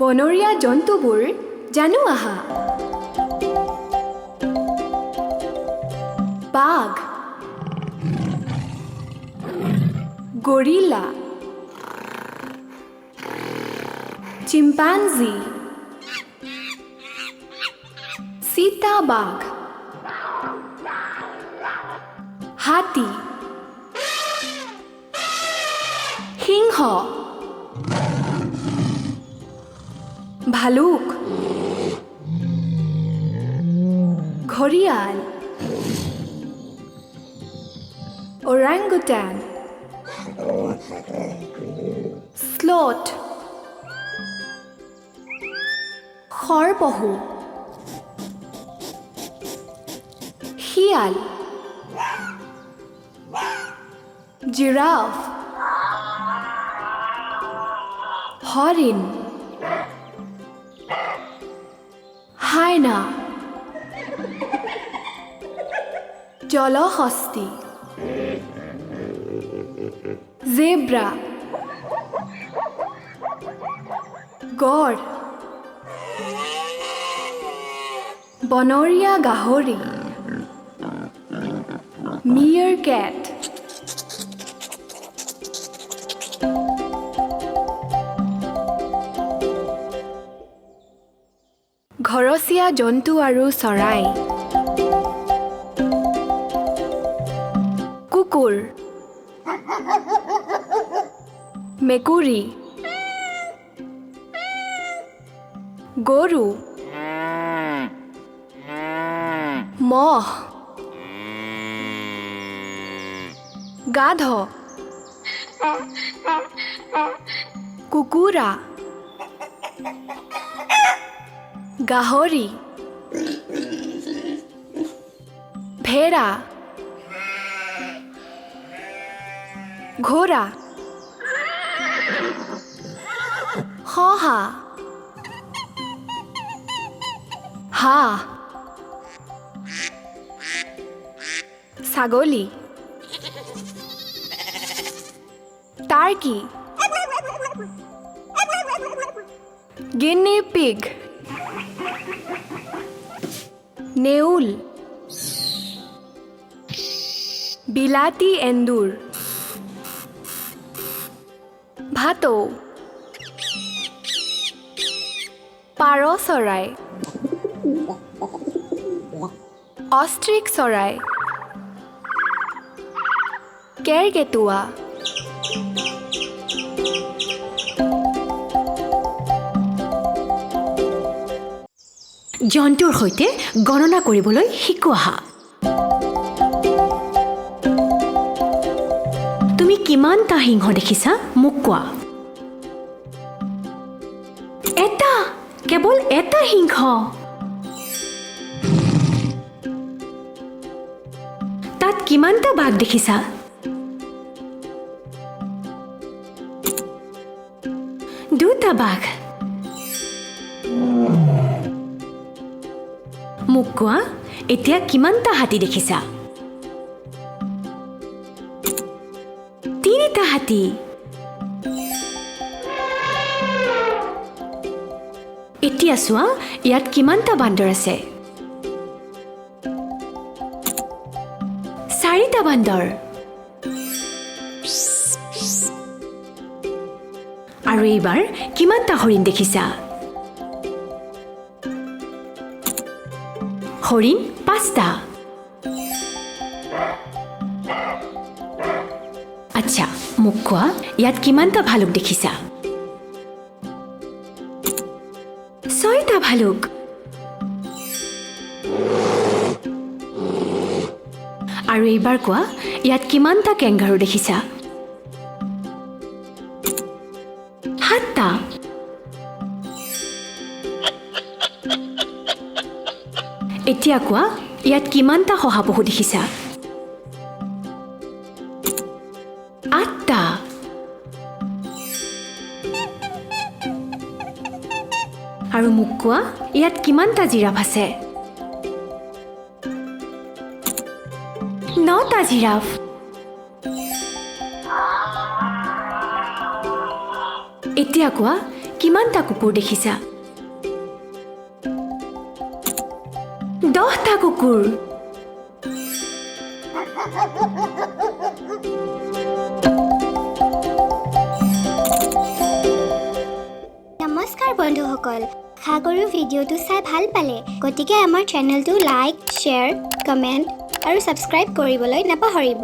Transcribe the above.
বনৰীয়া জন্তুবোৰ জানো আহা বাঘ গৰিলা চিম্পাঞ্জি চিতাবাঘ হাতী সিংহ ভালুক ঘৰিয়াল ওৰাংগুটান স্লথ খৰপহু শিয়াল জিৰাফ হৰিণ হাইনা জলহস্তী জেব্ৰা গড় বনৰীয়া গাহৰি মিয়াৰকেট ঘৰচীয়া জন্তু আৰু চৰাই কুকুৰ মেকুৰী গৰু মহ গাধ কুকুৰা গাহৰি ভেড়া ঘোঁৰা শহা হাঁহ ছাগলী টাৰ্কি গিনি পিগ নেউল বিলাতী এন্দুৰ ভাটৌ পাৰ চৰাই অষ্ট্ৰিক চৰাই কেৰকেটুৱা জন্তুৰ সৈতে গণনা কৰিবলৈ শিকোৱা তুমি কিমানটা সিংহ দেখিছা মোক কোৱা এটা কেৱল এটা সিংহ তাত কিমানটা বাঘ দেখিছা দুটা বাঘ মোক কোৱা এতিয়া কিমানটা হাতী দেখিছা তিনিটা হাতী এতিয়া চোৱা ইয়াত কিমানটা বান্দৰ আছে চাৰিটা বান্দৰ আৰু এইবাৰ কিমানটা হৰিণ দেখিছা হৰিণ পাঁচটা আচ্ছা মোক কোৱা ইয়াত কিমানটা ভালুক দেখিছা ছয়টা ভালুক আৰু এইবাৰ কোৱা ইয়াত কিমানটা কেংগাৰু দেখিছা সাতটা এতিয়া কোৱা ইয়াত কিমানটা শহাপহু দেখিছা আঠটা আৰু মোক কোৱা ইয়াত কিমানটা জিৰাফ আছে নটা জিৰাফ এতিয়া কোৱা কিমানটা কুকুৰ দেখিছা 10টা কুকুৰ নমস্কাৰ বন্ধুসকল আশা কৰোঁ ভিডিঅ'টো চাই ভাল পালে গতিকে আমাৰ চেনেলটো লাইক শ্বেয়াৰ কমেণ্ট আৰু ছাবস্ক্ৰাইব কৰিবলৈ নাপাহৰিব